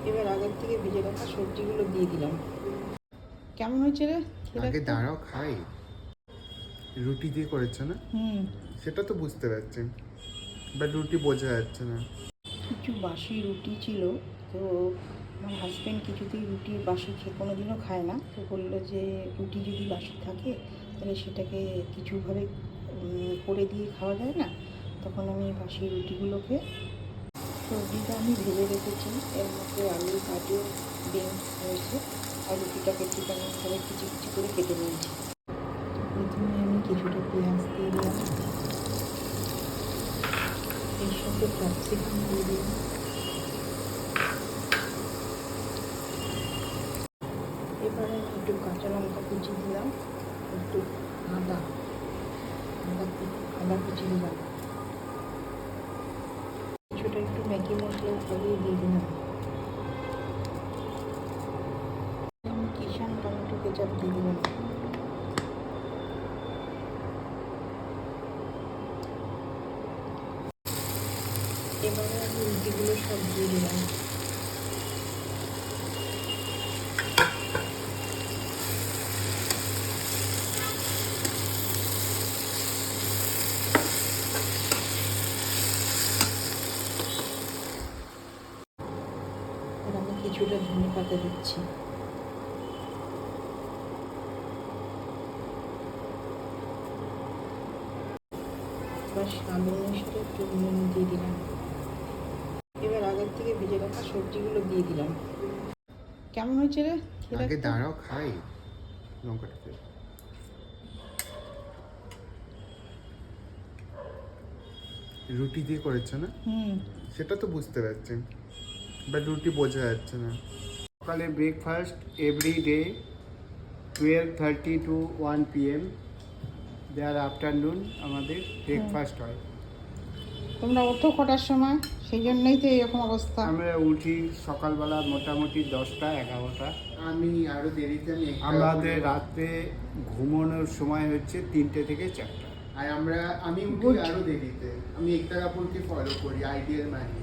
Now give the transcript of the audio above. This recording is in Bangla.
এবার আগের থেকে ভেজে রাখা সবজিগুলো দিয়ে দিলাম। কেমন হয়েছে রে? আগে দাঁড়াও খাই। রুটি দিয়ে করেছে না? সেটা তো বুঝতে পারছি, বাট রুটি বোঝা যাচ্ছে না। কিছু বাসি রুটি ছিল, তো আমার হাজব্যান্ড কিছুতেই রুটি বাসি কোনোদিনও খায় না, তো বললো যে রুটি যদি বাসি থাকে তাহলে সেটাকে কিছুভাবে করে দিয়ে খাওয়া যায় না। তখন আমি বাসি রুটিগুলোকে, সবজিটা আমি ভেজে রেখেছি, এর মধ্যে আলু গাজর বিনস রয়েছে, আর রুটিটাকে ঠিক আমি এখানে কিছু কিছু করে কেটে নিয়েছি। প্রথমে আমি কিছুটা পেঁয়াজ দিয়ে দিলাম, এর সাথে ক্যাপসিকাম দিয়ে দিলাম, এবারে আমি একটু কাঁচা লঙ্কা কুচি দিলাম, একটু আদা আদা কুচি দিলাম, কিছুটা একটু ম্যাগি মশলা ছড়িয়ে দিয়ে দিলাম, আমি কিষান টমেটো কেচাপ দিয়ে দিলাম, এবারে আমি রুটিগুলো সব দিয়ে দিলাম। আর আমি কিছুটা ধনে পাতা দিচ্ছি। এবার স্বাদ অনুসারে একটু নুন দিয়ে দিলাম। এবার আগের থেকে ভেজে রাখা সবজিগুলো দিয়ে দিলাম। কেমন হয়েছে রে? আগে দাঁড়াও খাই লঙ্কাটাকে। রুটি দিয়ে করেছে না? সেটা তো বুঝতে পারছি, বাট রুটি বোঝা যাচ্ছে না। সকালে breakfast every day 12:30 to 1 PM, there afternoon আমাদের ব্রেকফাস্ট হয়। তোমরা ওঠো কটার সময়? সেই জন্যই তো এরকম অবস্থা। আমরা উঠি সকালবেলা মোটামুটি 10টা-11টা। আমি আরও দেরিতে, আমাদের রাত্রে ঘুমানোর সময় হচ্ছে 3টে থেকে 4টা। আর আমি উঠি আরও দেরিতে। আমি একতা কাপুরকে ফলো করি, আইডিয়াল মানি।